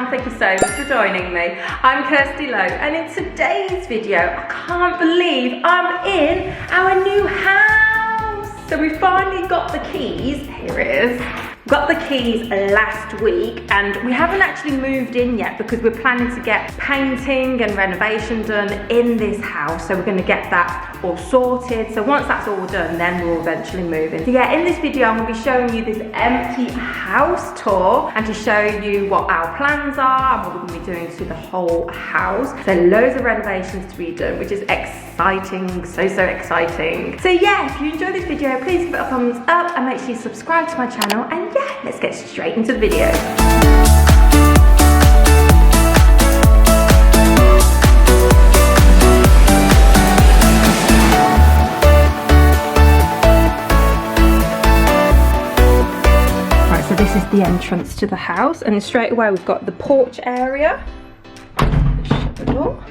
everyone, thank you so much for joining me. I'm Kirsty Lo, and in today's video, I can't believe I'm in our new house. So we finally got the keys, here it is. Got the keys last week, and we haven't actually moved in yet because we're planning to get painting and renovation done in this house. So we're going to get that all sorted. So once that's all done, then we'll eventually move in. So yeah, in this video, I'm going to be showing you this empty house tour and to show you what our plans are and what we're going to be doing to the whole house. So loads of renovations to be done, which is exciting, so exciting. So yeah, if you enjoyed this video, please give it a thumbs up and make sure you subscribe to my channel. And yeah, let's get straight into the video. Right, so this is the entrance to the house, and straight away we've got the porch area. Shut the door.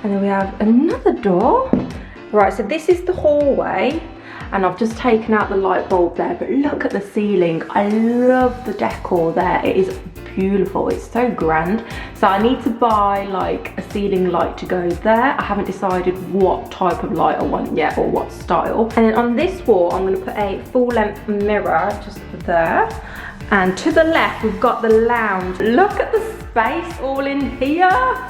And then we have another door. Right, so this is the hallway. And I've just taken out the light bulb there, but look at the ceiling. I love the decor there. It is beautiful, it's so grand. So I need to buy like a ceiling light to go there. I haven't decided what type of light I want yet or what style. And then on this wall, I'm gonna put a full length mirror just there. And to the left, we've got the lounge. Look at the space all in here.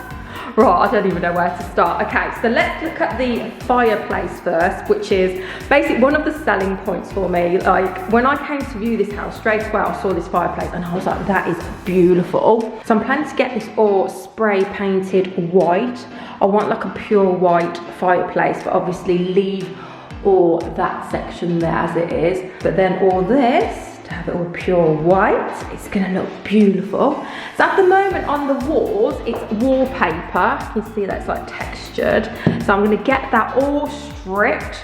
Right, I don't even know where to start. Okay, so let's look at the fireplace first, which is basically one of the selling points for me. Like, when I came to view this house, straight away I saw this fireplace and I was like, that is beautiful. So I'm planning to get this all spray painted white. I want like a pure white fireplace, but obviously leave all that section there as it is. But then all this, have it all pure white, it's gonna look beautiful. So at the moment on the walls, it's wallpaper. You can see that's like textured. So I'm gonna get that all stripped,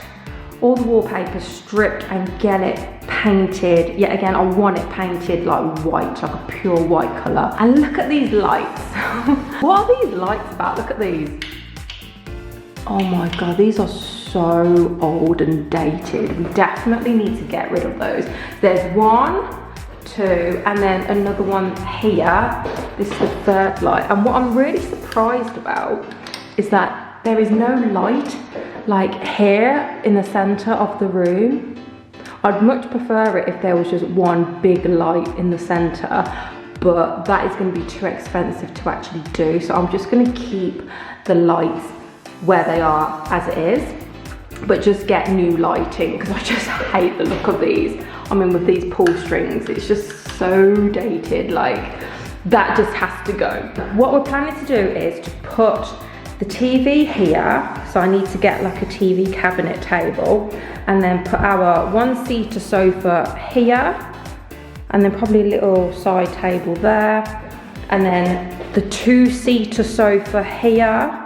all the wallpaper stripped and get it painted. Yet again, I want it painted like white, like a pure white color. And look at these lights. What are these lights about? Look at these. Oh my God, these are so old and dated. We definitely need to get rid of those. There's 1, 2, and then another one here. This is the third light. And what I'm really surprised about is that there is no light like here in the center of the room. I'd much prefer it if there was just one big light in the center, but that is going to be too expensive to actually do. So I'm just going to keep the lights where they are as it is, but just get new lighting because I just hate the look of these. I mean, with these pull strings, it's just so dated. Like, that just has to go. What we're planning to do is to put the TV here. So I need to get like a TV cabinet table and then put our 1-seater sofa here, and then probably a little side table there, and then the 2-seater sofa here.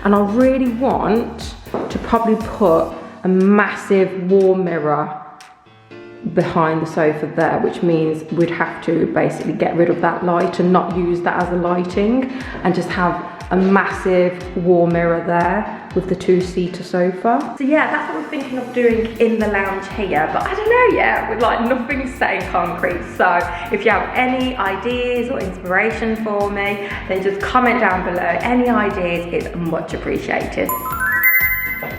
And I really want to probably put a massive wall mirror behind the sofa there, which means we'd have to basically get rid of that light and not use that as a lighting and just have a massive wall mirror there with the 2-seater sofa. So yeah, that's what we're thinking of doing in the lounge here, but I don't know yet, with like nothing set in concrete. So if you have any ideas or inspiration for me, then just comment down below. Any ideas is much appreciated.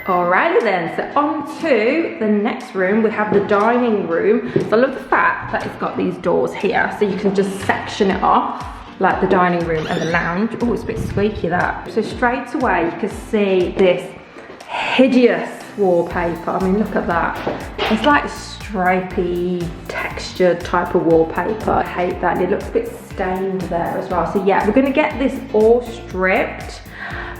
Alrighty then, so on to the next room. We have the dining room. So I love the fact that it's got these doors here, so you can just section it off, like the dining room and the lounge. Oh, it's a bit squeaky, that. So straight away, you can see this hideous wallpaper. I mean, look at that. It's like stripy, textured type of wallpaper. I hate that, and it looks a bit stained there as well. So yeah, we're gonna get this all stripped,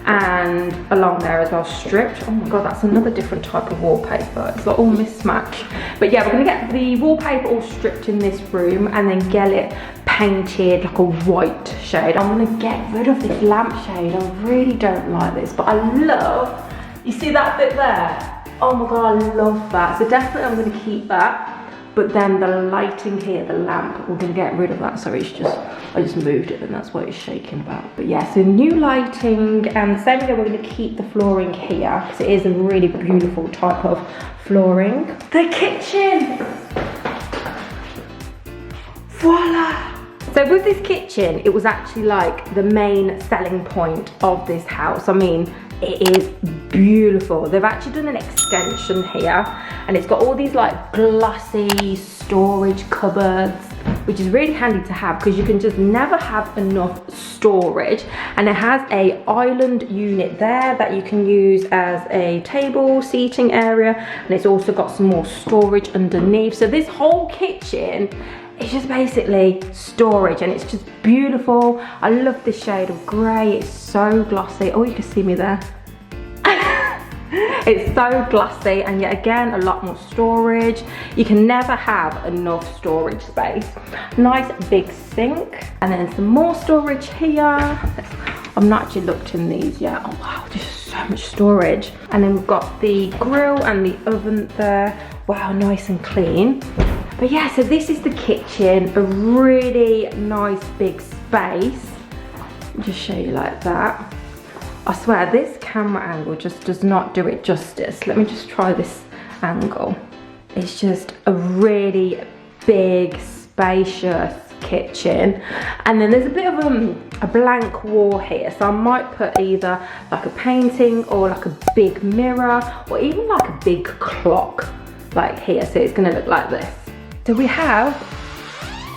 and along there as well, stripped. Oh my God, that's another different type of wallpaper. It's like all mismatched. But yeah, we're gonna get the wallpaper all stripped in this room and then get it painted like a white shade. I'm gonna get rid of this lampshade. I really don't like this, but I love, you see that bit there? Oh my God, I love that. So definitely I'm gonna keep that. But then the lighting here, the lamp, we're gonna get rid of that. So it's just, I just moved it and that's what it's shaking about. But yeah, so new lighting, and the same way we're gonna keep the flooring here because it is a really beautiful type of flooring. The kitchen, voila. So with this kitchen, it was actually like the main selling point of this house. I mean, it is beautiful. They've actually done an extension here, and it's got all these like glossy storage cupboards, which is really handy to have because you can just never have enough storage. And it has a island unit there that you can use as a table seating area, and it's also got some more storage underneath. So this whole kitchen, it's just basically storage, and it's just beautiful. I love this shade of grey. It's so glossy. Oh, you can see me there. It's so glossy, and yet again, a lot more storage. You can never have enough storage space. Nice big sink, and then some more storage here. I've not actually looked in these yet. Oh wow, there's so much storage. And then we've got the grill and the oven there. Wow, nice and clean. But yeah, so this is the kitchen, a really nice big space. I'll just show you like that. I swear this camera angle just does not do it justice. Let me just try this angle. It's just a really big, spacious kitchen. And then there's a bit of a blank wall here, so I might put either like a painting or like a big mirror, or even like a big clock like here, so it's gonna look like this. So we have,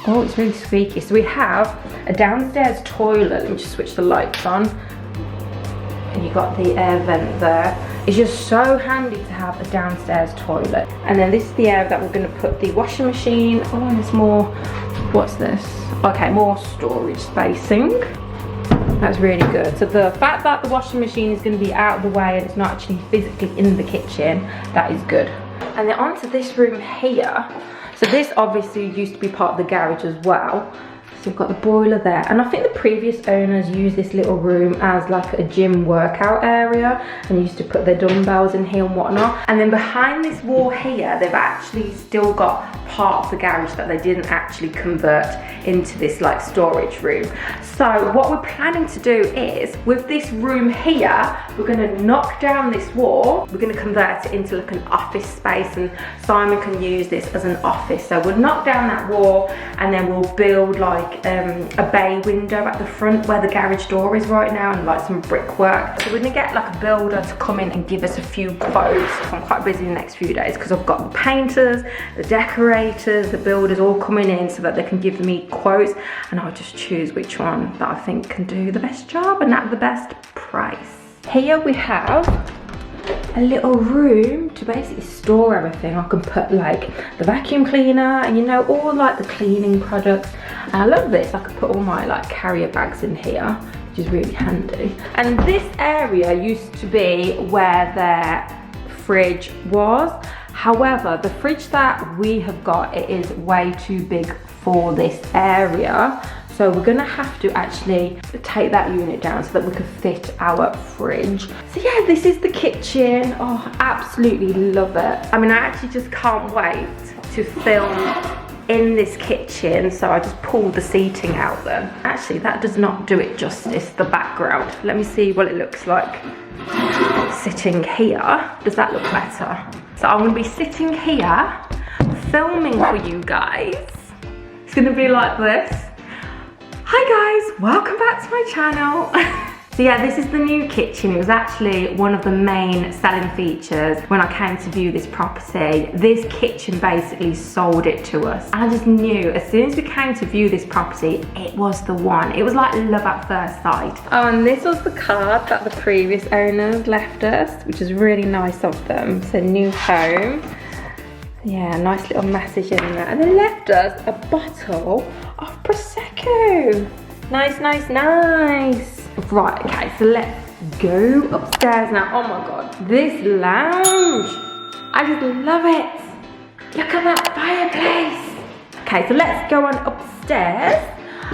oh, it's really squeaky. So we have a downstairs toilet. Let me just switch the lights on. And you've got the air vent there. It's just so handy to have a downstairs toilet. And then this is the area that we're gonna put the washing machine. Oh, and there's more, what's this? Okay, more storage spacing. That's really good. So the fact that the washing machine is gonna be out of the way and it's not actually physically in the kitchen, that is good. And then onto this room here. So this obviously used to be part of the garage as well. So we've got the boiler there. And I think the previous owners used this little room as like a gym workout area, and used to put their dumbbells in here and whatnot. And then behind this wall here, they've actually still got part of the garage that they didn't actually convert into this like storage room. So what we're planning to do is, with this room here, we're gonna knock down this wall. We're gonna convert it into like an office space, and Simon can use this as an office. So we'll knock down that wall, and then we'll build like a bay window at the front where the garage door is right now, and like some brickwork. So we're gonna get like a builder to come in and give us a few quotes. I'm quite busy the next few days because I've got the painters, the decorators, the builders all coming in so that they can give me quotes, and I'll just choose which one that I think can do the best job and at the best price. Here we have a little room to basically store everything. I can put like the vacuum cleaner and, you know, all like the cleaning products. And I love this. I could put all my like carrier bags in here, which is really handy. And this area used to be where their fridge was. However, the fridge that we have got, it is way too big for this area. So we're gonna have to actually take that unit down so that we can fit our fridge. So yeah, this is the kitchen. Oh, absolutely love it. I mean, I actually just can't wait to film in this kitchen. So I just pulled the seating out then. Actually, that does not do it justice, the background. Let me see what it looks like sitting here. Does that look better? So I'm gonna be sitting here, filming for you guys. It's gonna be like this. Hi guys, welcome back to my channel. So yeah, this is the new kitchen. It was actually one of the main selling features when I came to view this property. This kitchen basically sold it to us. And I just knew as soon as we came to view this property, it was the one. It was like love at first sight. Oh, and this was the card that the previous owners left us, which is really nice of them. So new home. Yeah, nice little message in there. And they left us a bottle of Prosecco. Nice, nice, nice. Right, okay, so let's go upstairs now. Oh my God, this lounge. I just love it. Look at that fireplace. Okay, so let's go on upstairs.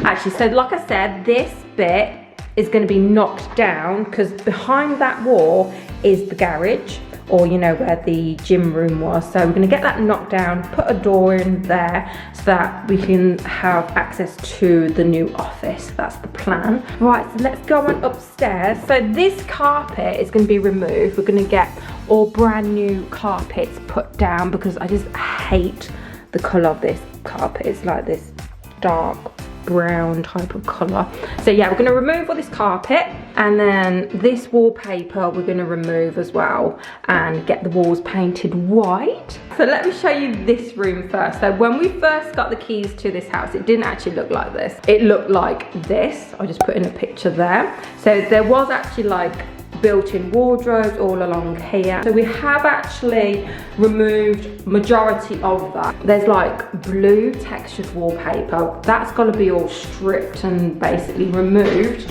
Actually, so like I said, this bit is gonna be knocked down because behind that wall is the garage, or you know, where the gym room was. So we're gonna get that knocked down, put a door in there so that we can have access to the new office. That's the plan. Right, so let's go on upstairs. So this carpet is gonna be removed. We're gonna get all brand new carpets put down because I just hate the color of this carpet. It's like this dark brown type of colour. So yeah, we're going to remove all this carpet, and then this wallpaper we're going to remove as well and get the walls painted white. So let me show you this room first. So when we first got the keys to this house, it didn't actually look like this. It looked like this. I just put in a picture there. So there was actually like built-in wardrobes all along here. So we have actually removed majority of that. There's like blue textured wallpaper. That's got to be all stripped and basically removed.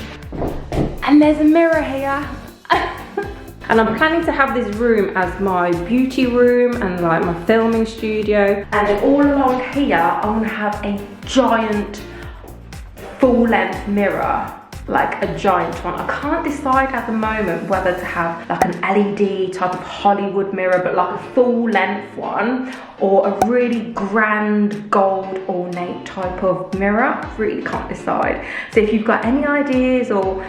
And there's a mirror here. And I'm planning to have this room as my beauty room and like my filming studio. And then all along here, I'm gonna have a giant full-length mirror, like a giant one. I can't decide at the moment whether to have like an LED type of Hollywood mirror, but like a full-length one, or a really grand gold ornate type of mirror. I really can't decide. So if you've got any ideas or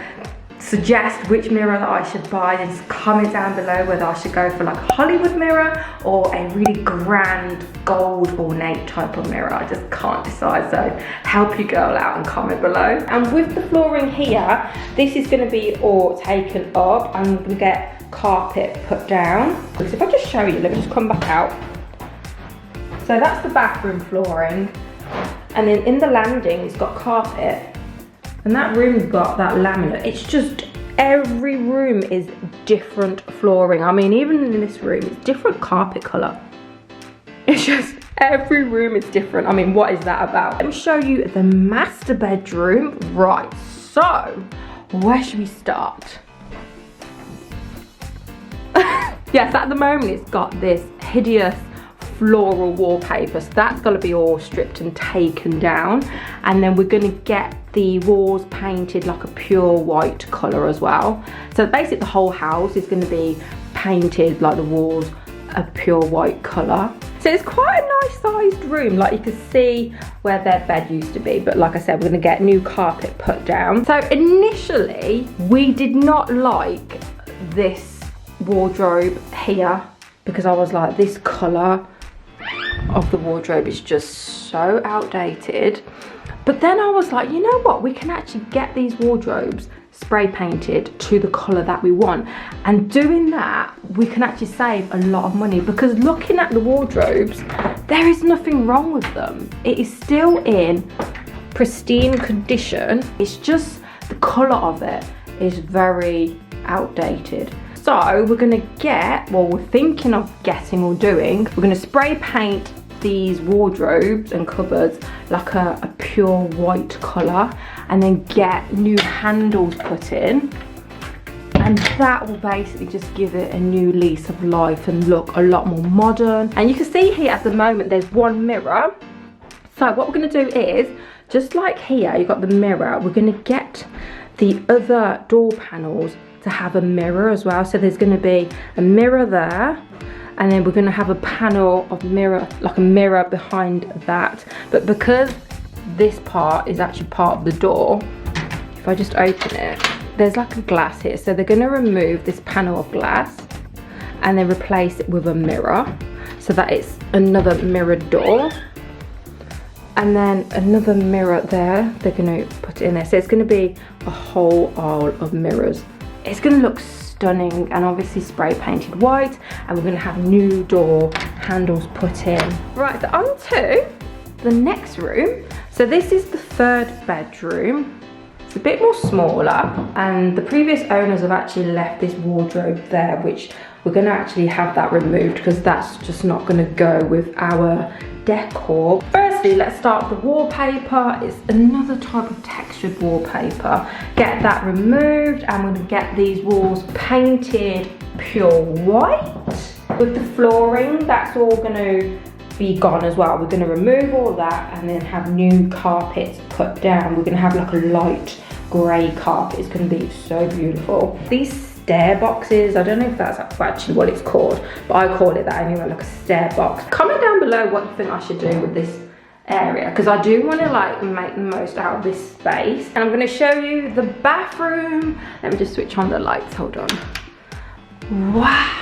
suggest which mirror that I should buy, then just comment down below whether I should go for like a Hollywood mirror or a really grand gold ornate type of mirror. I just can't decide, so help your girl out and comment below. And with the flooring here, this is going to be all taken up. I'm going to get carpet put down. So if I just show you, let me just come back out. So that's the bathroom flooring, and then in the landing it's got carpet. And that room's got that laminate. It's just, every room is different flooring. I mean, even in this room, it's different carpet colour. It's just, every room is different. I mean, what is that about? Let me show you the master bedroom. Right, so, where should we start? Yes, at the moment, it's got this hideous floral wallpaper, so that's got to be all stripped and taken down, and then we're going to get the walls painted like a pure white colour as well. So basically the whole house is going to be painted like the walls a pure white colour. So it's quite a nice sized room, like you can see where their bed used to be, but like I said, we're going to get new carpet put down. So initially we did not like this wardrobe here, because I was like, this colour of the wardrobe is just so outdated. But then I was like, you know what, we can actually get these wardrobes spray painted to the colour that we want, and doing that we can actually save a lot of money, because looking at the wardrobes, there is nothing wrong with them. It is still in pristine condition. It's just the colour of it is very outdated. So we're going to get, well, we're thinking of getting or doing, we're going to spray paint these wardrobes and cupboards like a pure white colour, and then get new handles put in, and that will basically just give it a new lease of life and look a lot more modern. And you can see here at the moment there's one mirror. So what we're going to do is, just like here you've got the mirror, we're going to get the other door panels to have a mirror as well. So there's going to be a mirror there, and then we're going to have a panel of mirror, like a mirror behind that. But because this part is actually part of the door, if I just open it, there's like a glass here. So they're going to remove this panel of glass and then replace it with a mirror, so that it's another mirrored door. And then another mirror there, they're going to put it in there. So it's going to be a whole aisle of mirrors. It's going to look stunning, and obviously spray painted white, and we're going to have new door handles put in. Right, so on to the next room. So this is the third bedroom. It's a bit more smaller, and the previous owners have actually left this wardrobe there, which we're going to actually have that removed because that's just not going to go with our decor. Firstly, let's start with the wallpaper. It's another type of textured wallpaper. Get that removed, and we're going to get these walls painted pure white. With the flooring, that's all going to be gone as well. We're going to remove all that and then have new carpets put down. We're going to have like a light grey carpet. It's going to be so beautiful. These stair boxes, I don't know if that's actually what it's called, but I call it that anyway, like a stair box. Comment down below what you think I should do with this area, because I do want to like make the most out of this space. And I'm going to show you the bathroom. Let me just switch on the lights, hold on. Wow.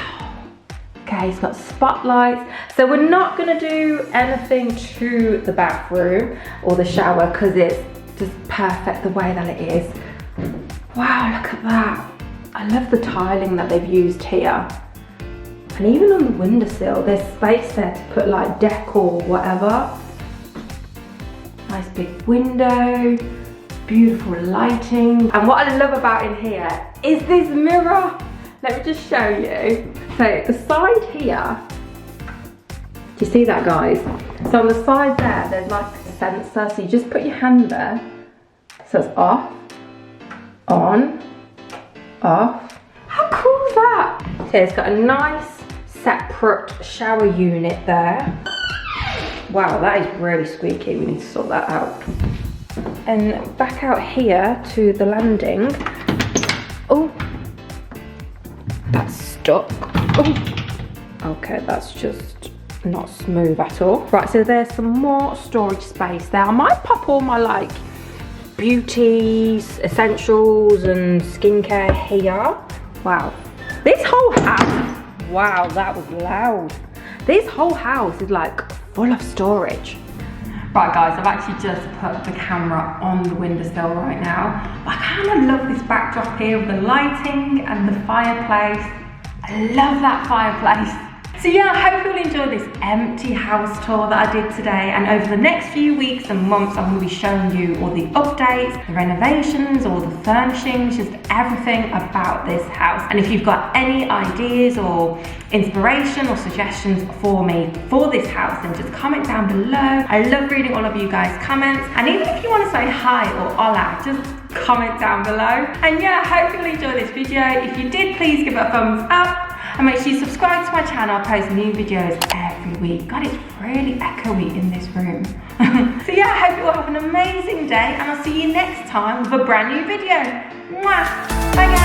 Okay, it's got spotlights. So we're not going to do anything to the bathroom or the shower because it's just perfect the way that it is. Wow, look at that. I love the tiling that they've used here. And even on the windowsill, there's space there to put like decor or whatever. Nice big window, beautiful lighting. And what I love about in here is this mirror. Let me just show you. So the side here, do you see that, guys? So on the side there, there's like a sensor. So you just put your hand there. So it's off, on, off. How cool is that? So it's got a nice separate shower unit there. Wow, that is really squeaky. We need to sort that out. And back out here to the landing. Oh, that's stuck. Oh, okay, that's just not smooth at all. Right, so there's some more storage space there. I might pop all my like beauty essentials and skincare here. Wow, this whole house, wow, that was loud. This whole house is like full of storage. Right guys, I've actually just put the camera on the windowsill right now. I kind of love this backdrop here with the lighting and the fireplace. I love that fireplace. So yeah, I hope you'll enjoy this empty house tour that I did today, and over the next few weeks and months I'm going to be showing you all the updates, the renovations, all the furnishings, just everything about this house. And if you've got any ideas or inspiration or suggestions for me for this house, then just comment down below. I love reading all of you guys' comments, and even if you want to say hi or hola, just comment down below. And yeah, I hope you'll enjoy this video. If you did, please give it a thumbs up. And make sure you subscribe to my channel. I post new videos every week. God, it's really echoey in this room. So yeah, I hope you all have an amazing day, and I'll see you next time with a brand new video. Mwah! Bye guys.